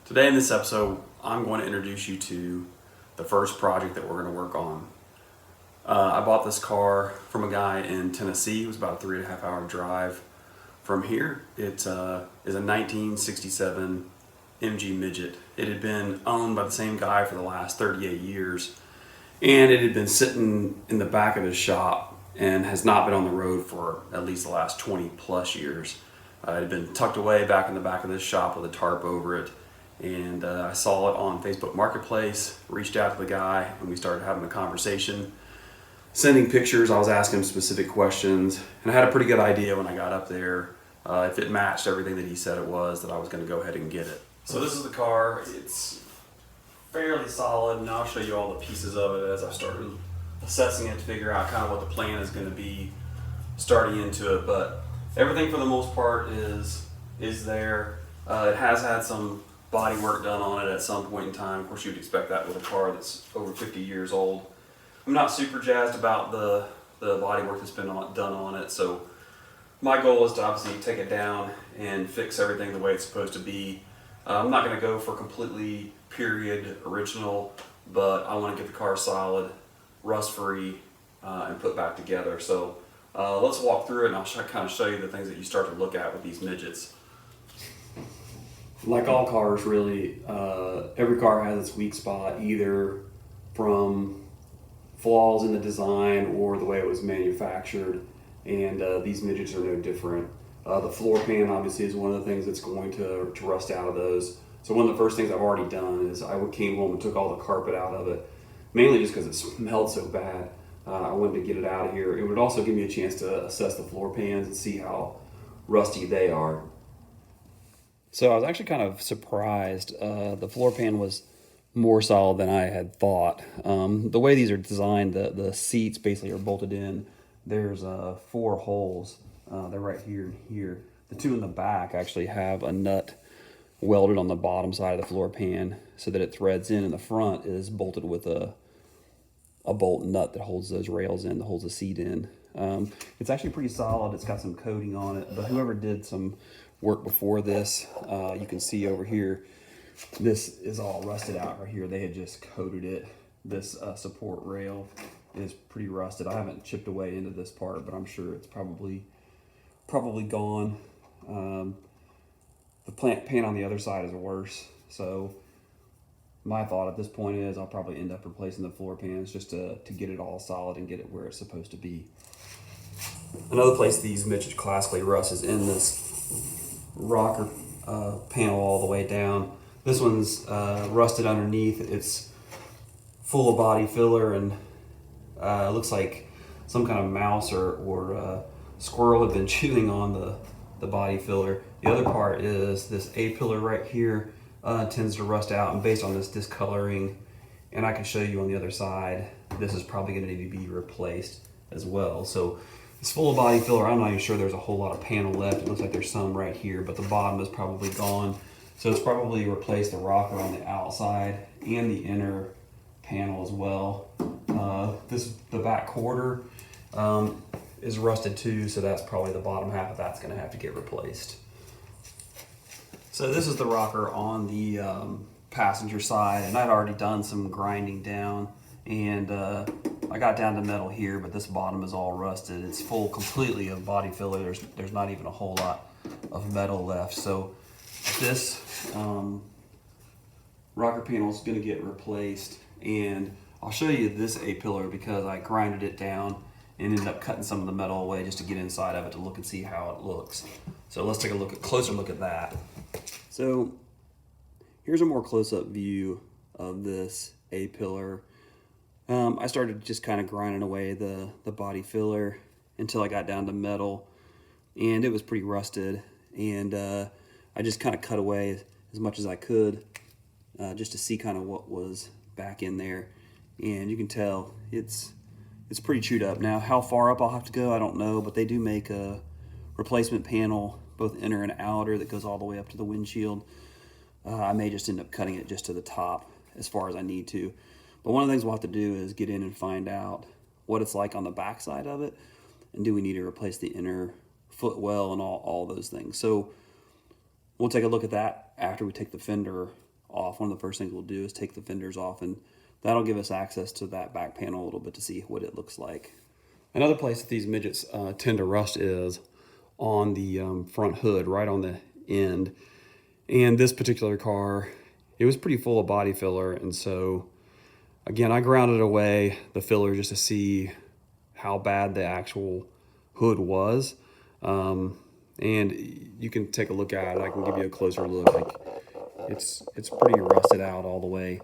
Today in this episode, I'm going to introduce you to the first project that we're going to work on. I bought this car from a guy in Tennessee. It was about a 3.5 hour drive from here. It is a 1967 MG Midget. It had been owned by the same guy for the last 38 years, and it had been sitting in the back of his shop and has not been on the road for at least the last 20 plus years. It had been tucked away back in the back of this shop with a tarp over it. And I saw it on Facebook Marketplace, reached out to the guy, and we started having a conversation, sending pictures. I was asking him specific questions, and I had a pretty good idea when I got up there if it matched everything that he said it was, that I was going to go ahead and get it. So this is the car. It's fairly solid, and I'll show you all the pieces of it as I started assessing it to figure out kind of what the plan is going to be starting into it. But everything for the most part is there. It has had some body work done on it at some point in time. Of course, you'd expect that with a car that's over 50 years old. I'm not super jazzed about the body work that's been done on it, so my goal is to obviously take it down and fix everything the way it's supposed to be. I'm not going to go for completely period original, but I want to get the car solid, rust-free, and put back together. So let's walk through it, and I'll kind of show you the things that you start to look at with these midgets. Like all cars, really, every car has its weak spot, either from flaws in the design or the way it was manufactured, and these midgets are no different. The floor pan obviously is one of the things that's going to rust out of those. So one of the first things I've already done is I came home and took all the carpet out of it, mainly just because it smelled so bad. I wanted to get it out of here. It would also give me a chance to assess the floor pans and see how rusty they are. So I was actually kind of surprised. The floor pan was more solid than I had thought. The way these are designed, the seats basically are bolted in. There's 4 holes. They're right here and here. The 2 in the back actually have a nut welded on the bottom side of the floor pan so that it threads in, and the front is bolted with a bolt nut that holds those rails in, that holds the seat in. It's actually pretty solid. It's got some coating on it, but whoever did some work before this, you can see over here, this is all rusted out right here. They had just coated it. This support rail is pretty rusted. I haven't chipped away into this part, but I'm sure it's probably gone. The pan on the other side is worse. So my thought at this point is I'll probably end up replacing the floor pans just to get it all solid and get it where it's supposed to be. Another place these midgets classically rust is in this rocker panel all the way down. This one's rusted underneath. It's full of body filler, and it looks like some kind of mouse or squirrel had been chewing on the body filler. The other part is this A-pillar right here tends to rust out, and based on this discoloring, and I can show you on the other side, this is probably going to need to be replaced as well. So it's full of body filler. I'm not even sure there's a whole lot of panel left. It looks like there's some right here, but the bottom is probably gone. So it's probably replaced the rocker on the outside and the inner panel as well. The back quarter is rusted too, so that's probably the bottom half of that's going to have to get replaced. So this is the rocker on the passenger side, and I'd already done some grinding down, and I got down to metal here, but this bottom is all rusted. It's full completely of body filler. There's not even a whole lot of metal left. So this rocker panel is going to get replaced, and I'll show you this A-pillar because I grinded it down and ended up cutting some of the metal away just to get inside of it to look and see how it looks. So let's take a closer look at that. So here's a more close-up view of this A-pillar. I started just kind of grinding away the body filler until I got down to metal, and it was pretty rusted, and I just kind of cut away as much as I could just to see kind of what was back in there, and you can tell it's pretty chewed up. Now how far up I'll have to go, I don't know, but they do make a replacement panel, both inner and outer, that goes all the way up to the windshield. I may just end up cutting it just to the top as far as I need to. But one of the things we'll have to do is get in and find out what it's like on the back side of it. and do we need to replace the inner footwell and all those things. So we'll take a look at that after we take the fender off. One of the first things we'll do is take the fenders off, and that'll give us access to that back panel a little bit to see what it looks like. Another place that these midgets tend to rust is on the front hood, right on the end. And this particular car, it was pretty full of body filler, and so again, I grounded away the filler just to see how bad the actual hood was. And you can take a look at it. I can give you a closer look. Like it's pretty rusted out all the way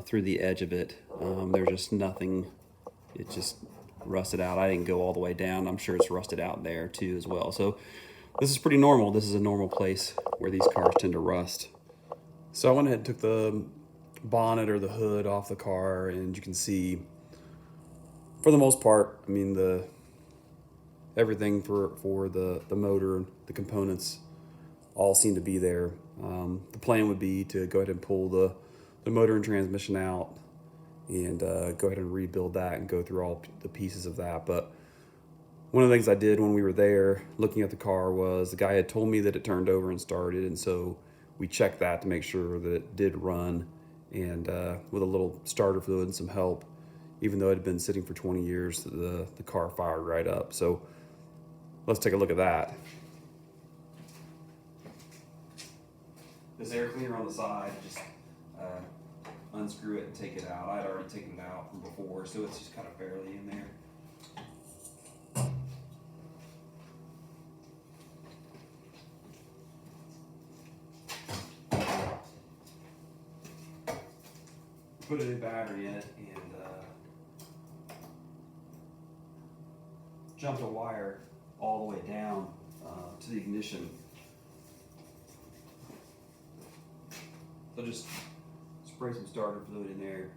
through the edge of it. There's just nothing. It just rusted out. I didn't go all the way down. I'm sure it's rusted out there too as well. So this is pretty normal. This is a normal place where these cars tend to rust. So I went ahead and took the bonnet or the hood off the car, and you can see, for the most part, I mean, everything for the motor, the components, all seem to be there. The plan would be to go ahead and pull the motor and transmission out and go ahead and rebuild that and go through all the pieces of that. But one of the things I did when we were there looking at the car was the guy had told me that it turned over and started, and so we checked that to make sure that it did run, and with a little starter fluid and some help, even though it had been sitting for 20 years, the car fired right up. So let's take a look at that. This air cleaner on the side, just unscrew it and take it out. I had already taken it out from before, so it's just kind of barely in there. Put a new battery in it and jumped a wire all the way down to the ignition. So just spray some starter fluid in there.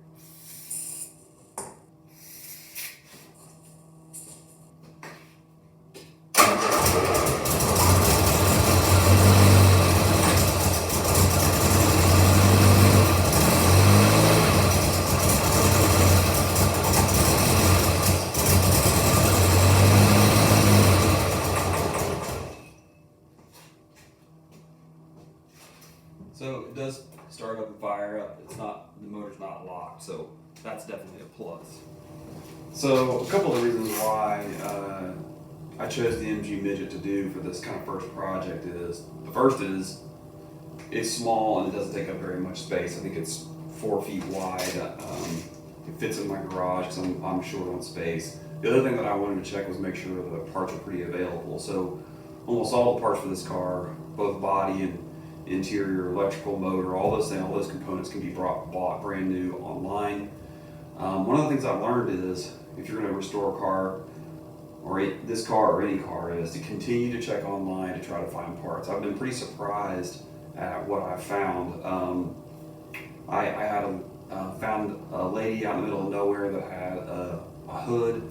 So it does start up and fire up. It's not, the motor's not locked, so that's definitely a plus. So a couple of reasons why I chose the MG Midget to do for this kind of first project is, the first is it's small and it doesn't take up very much space. I think it's 4 feet wide. It fits in my garage because I'm short on space. The other thing that I wanted to check was make sure that the parts are pretty available. So almost all the parts for this car, both body and interior, electrical, motor, all those things, all those components can be bought brand new online. One of the things I've learned is if you're going to restore a car, or this car or any car, is to continue to check online to try to find parts. I've been pretty surprised at what I've found. I had found a lady out in the middle of nowhere that had a hood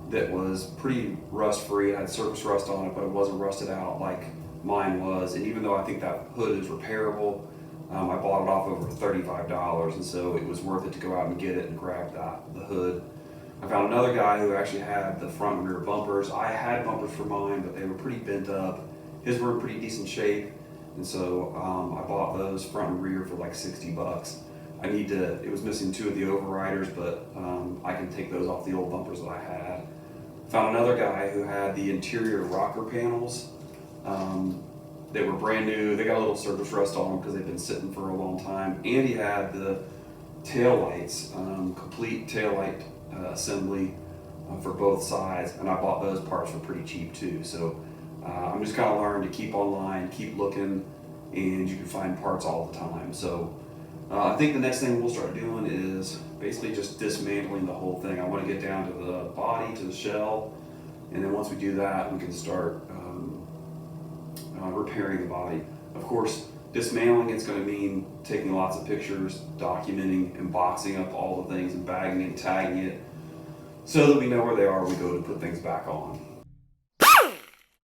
that was pretty rust free. It had surface rust on it, but it wasn't rusted out like mine was. And even though I think that hood is repairable, I bought it off over $35, and so it was worth it to go out and get it and grab the hood. I found another guy who actually had the front and rear bumpers. I had bumpers for mine, but they were pretty bent up. His were in pretty decent shape, and so I bought those front and rear for like 60 bucks. It was missing 2 of the overriders, but I can take those off the old bumpers that I had. Found another guy who had the interior rocker panels. They were brand new. They got a little surface rust on them because they've been sitting for a long time. And he had the tail lights, complete tail light assembly for both sides, and I bought those parts for pretty cheap too. So I'm just kind of learning to keep online, keep looking, and you can find parts all the time. So I think the next thing we'll start doing is basically just dismantling the whole thing. I want to get down to the body, to the shell, and then once we do that, we can start repairing the body. Of course, dismantling it's going to mean taking lots of pictures, documenting and boxing up all the things and bagging it, tagging it, so that we know where they are when we go to put things back on.